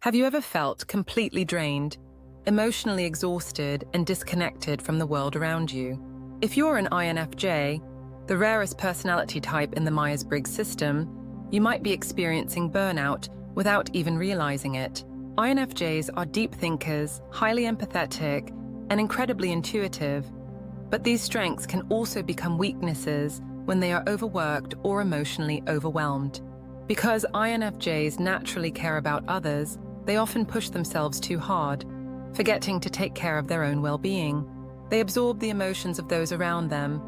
Have you ever felt completely drained, emotionally exhausted, and disconnected from the world around you? If you're an INFJ, the rarest personality type in the Myers-Briggs system, you might be experiencing burnout without even realizing it. INFJs are deep thinkers, highly empathetic, and incredibly intuitive, but these strengths can also become weaknesses when they are overworked or emotionally overwhelmed. Because INFJs naturally care about others, they often push themselves too hard, forgetting to take care of their own well-being. They absorb the emotions of those around them,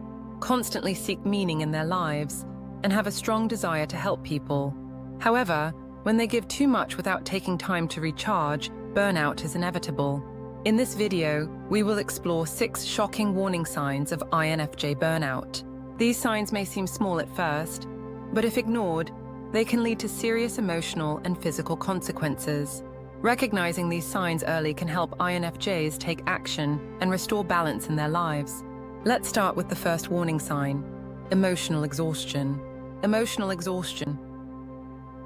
constantly seek meaning in their lives, and have a strong desire to help people. However, when they give too much without taking time to recharge, burnout is inevitable. In this video, we will explore 6 shocking warning signs of INFJ burnout. These signs may seem small at first, but if ignored, they can lead to serious emotional and physical consequences. Recognizing these signs early can help INFJs take action and restore balance in their lives. Let's start with the first warning sign: emotional exhaustion. Emotional exhaustion.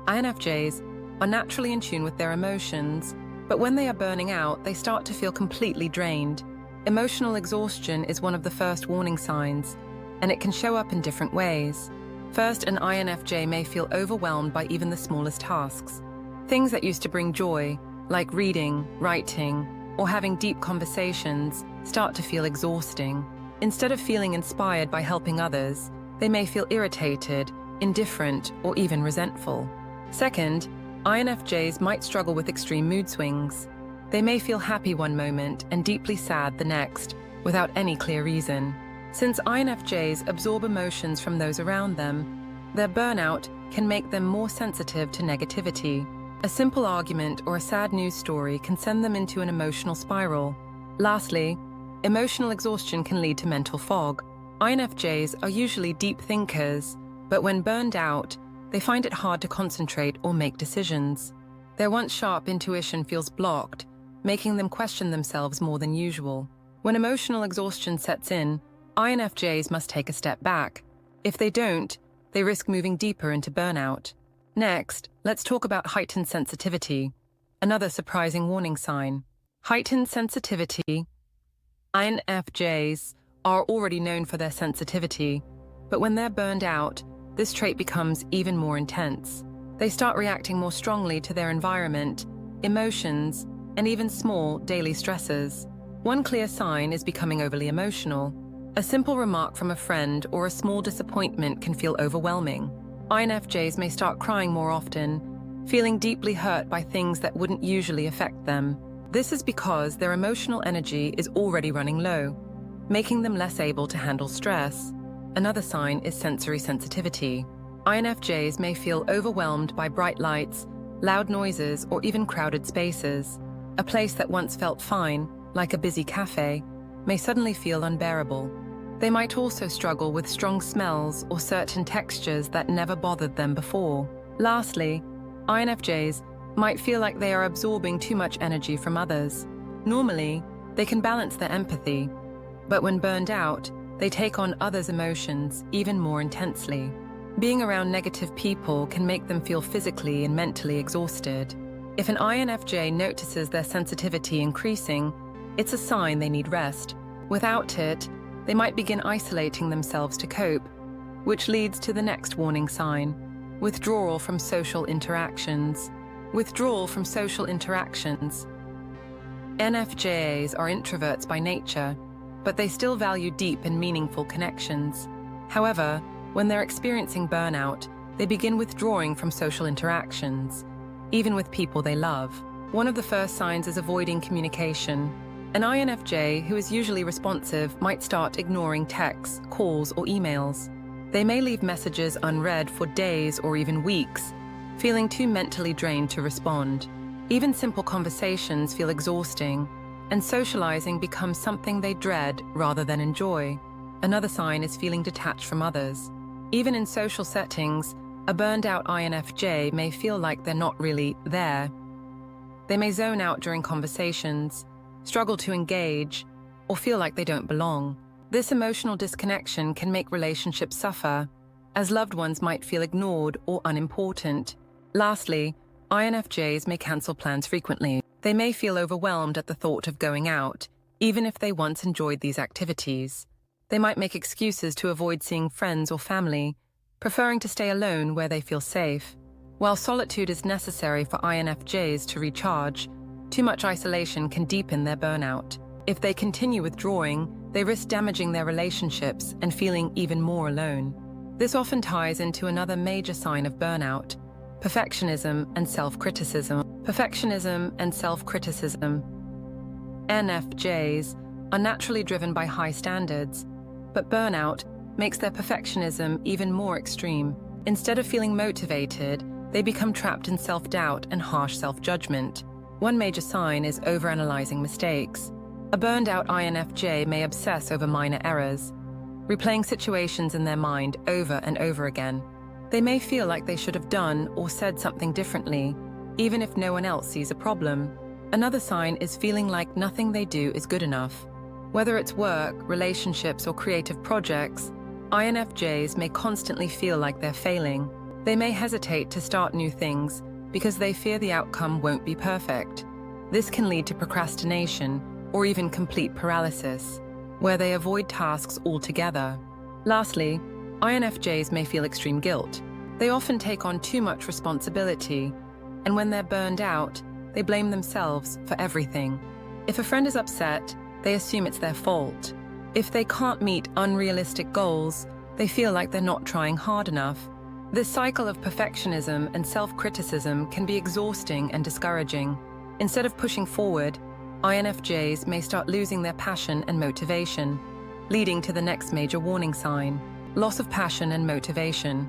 INFJs are naturally in tune with their emotions, but when they are burning out, they start to feel completely drained. Emotional exhaustion is one of the first warning signs, and it can show up in different ways. First, an INFJ may feel overwhelmed by even the smallest tasks. Things that used to bring joy, like reading, writing, or having deep conversations, start to feel exhausting. Instead of feeling inspired by helping others, they may feel irritated, indifferent, or even resentful. Second, INFJs might struggle with extreme mood swings. They may feel happy one moment and deeply sad the next, without any clear reason. Since INFJs absorb emotions from those around them, their burnout can make them more sensitive to negativity. A simple argument or a sad news story can send them into an emotional spiral. Lastly, emotional exhaustion can lead to mental fog. INFJs are usually deep thinkers, but when burned out, they find it hard to concentrate or make decisions. Their once sharp intuition feels blocked, making them question themselves more than usual. When emotional exhaustion sets in, INFJs must take a step back. If they don't, they risk moving deeper into burnout. Next, let's talk about heightened sensitivity, another surprising warning sign. Heightened sensitivity. INFJs are already known for their sensitivity, but when they're burned out, this trait becomes even more intense. They start reacting more strongly to their environment, emotions, and even small daily stresses. One clear sign is becoming overly emotional. A simple remark from a friend or a small disappointment can feel overwhelming. INFJs may start crying more often, feeling deeply hurt by things that wouldn't usually affect them. This is because their emotional energy is already running low, making them less able to handle stress. Another sign is sensory sensitivity. INFJs may feel overwhelmed by bright lights, loud noises, or even crowded spaces. A place that once felt fine, like a busy cafe, may suddenly feel unbearable. They might also struggle with strong smells or certain textures that never bothered them before. Lastly, INFJs might feel like they are absorbing too much energy from others. Normally, they can balance their empathy, but when burned out, they take on others' emotions even more intensely. Being around negative people can make them feel physically and mentally exhausted. If an INFJ notices their sensitivity increasing, it's a sign they need rest. Without it, they might begin isolating themselves to cope, which leads to the next warning sign: withdrawal from social interactions. Withdrawal from social interactions. INFJs are introverts by nature, but they still value deep and meaningful connections. However, when they're experiencing burnout, they begin withdrawing from social interactions, even with people they love. One of the first signs is avoiding communication. An INFJ who is usually responsive might start ignoring texts, calls, or emails. They may leave messages unread for days or even weeks, feeling too mentally drained to respond. Even simple conversations feel exhausting, and socializing becomes something they dread rather than enjoy. Another sign is feeling detached from others. Even in social settings, a burned-out INFJ may feel like they're not really there. They may zone out during conversations, struggle to engage, or feel like they don't belong. This emotional disconnection can make relationships suffer, as loved ones might feel ignored or unimportant. Lastly, INFJs may cancel plans frequently. They may feel overwhelmed at the thought of going out, even if they once enjoyed these activities. They might make excuses to avoid seeing friends or family, preferring to stay alone where they feel safe. While solitude is necessary for INFJs to recharge, too much isolation can deepen their burnout. If they continue withdrawing, they risk damaging their relationships and feeling even more alone. This often ties into another major sign of burnout: perfectionism and self-criticism. Perfectionism and self-criticism. INFJs are naturally driven by high standards, but burnout makes their perfectionism even more extreme. Instead of feeling motivated, they become trapped in self-doubt and harsh self-judgment. One major sign is overanalyzing mistakes. A burned-out INFJ may obsess over minor errors, replaying situations in their mind over and over again. They may feel like they should have done or said something differently, even if no one else sees a problem. Another sign is feeling like nothing they do is good enough. Whether it's work, relationships, or creative projects, INFJs may constantly feel like they're failing. They may hesitate to start new things because they fear the outcome won't be perfect. This can lead to procrastination or even complete paralysis, where they avoid tasks altogether. Lastly, INFJs may feel extreme guilt. They often take on too much responsibility, and when they're burned out, they blame themselves for everything. If a friend is upset, they assume it's their fault. If they can't meet unrealistic goals, they feel like they're not trying hard enough. This cycle of perfectionism and self-criticism can be exhausting and discouraging. Instead of pushing forward, INFJs may start losing their passion and motivation, leading to the next major warning sign: loss of passion and motivation.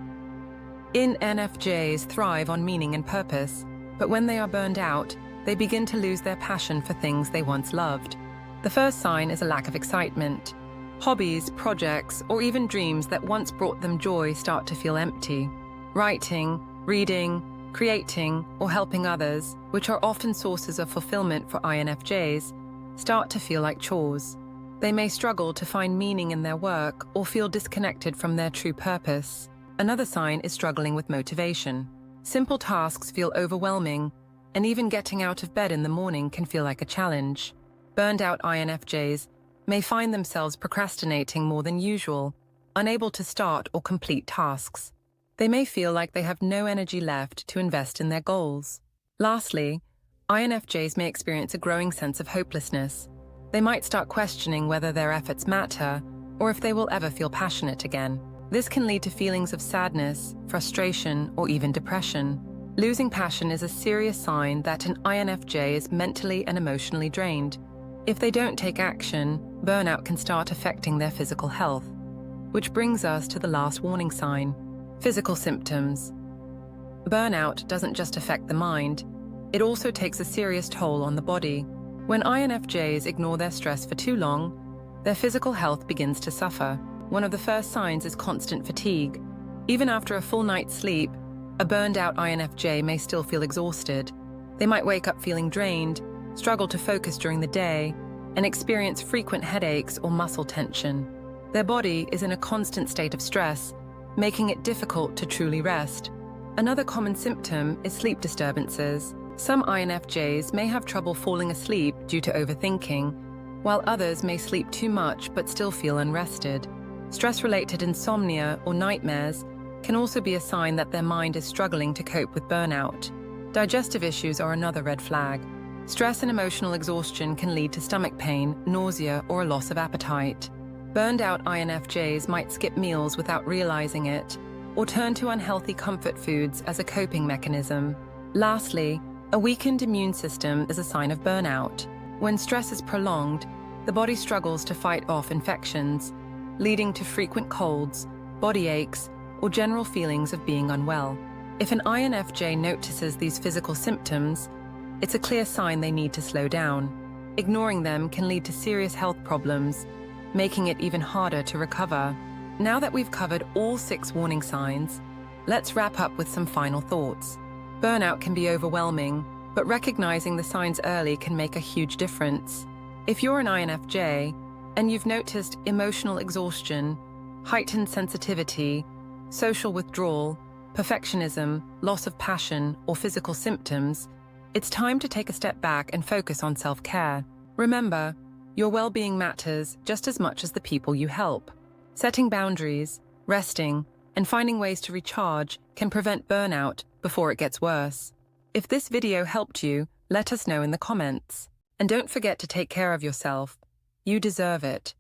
INFJs thrive on meaning and purpose, but when they are burned out, they begin to lose their passion for things they once loved. The first sign is a lack of excitement. Hobbies, projects, or even dreams that once brought them joy start to feel empty. Writing, reading, creating, or helping others, which are often sources of fulfillment for INFJs, start to feel like chores. They may struggle to find meaning in their work or feel disconnected from their true purpose. Another sign is struggling with motivation. Simple tasks feel overwhelming, and even getting out of bed in the morning can feel like a challenge. Burned-out INFJs may find themselves procrastinating more than usual, unable to start or complete tasks. They may feel like they have no energy left to invest in their goals. Lastly, INFJs may experience a growing sense of hopelessness. They might start questioning whether their efforts matter or if they will ever feel passionate again. This can lead to feelings of sadness, frustration, or even depression. Losing passion is a serious sign that an INFJ is mentally and emotionally drained. If they don't take action, burnout can start affecting their physical health. Which brings us to the last warning sign: physical symptoms. Burnout doesn't just affect the mind, it also takes a serious toll on the body. When INFJs ignore their stress for too long, their physical health begins to suffer. One of the first signs is constant fatigue. Even after a full night's sleep, a burned-out INFJ may still feel exhausted. They might wake up feeling drained, struggle to focus during the day, and experience frequent headaches or muscle tension. Their body is in a constant state of stress, making it difficult to truly rest. Another common symptom is sleep disturbances. Some INFJs may have trouble falling asleep due to overthinking, while others may sleep too much but still feel unrested. Stress-related insomnia or nightmares can also be a sign that their mind is struggling to cope with burnout. Digestive issues are another red flag. Stress and emotional exhaustion can lead to stomach pain, nausea, or a loss of appetite. Burned-out INFJs might skip meals without realizing it, or turn to unhealthy comfort foods as a coping mechanism. Lastly, a weakened immune system is a sign of burnout. When stress is prolonged, the body struggles to fight off infections, leading to frequent colds, body aches, or general feelings of being unwell. If an INFJ notices these physical symptoms, it's a clear sign they need to slow down. Ignoring them can lead to serious health problems, making it even harder to recover. Now that we've covered all 6 warning signs, let's wrap up with some final thoughts. Burnout can be overwhelming, but recognizing the signs early can make a huge difference. If you're an INFJ and you've noticed emotional exhaustion, heightened sensitivity, social withdrawal, perfectionism, loss of passion, or physical symptoms, it's time to take a step back and focus on self-care. Remember, your well-being matters just as much as the people you help. Setting boundaries, resting, and finding ways to recharge can prevent burnout before it gets worse. If this video helped you, let us know in the comments. And don't forget to take care of yourself. You deserve it.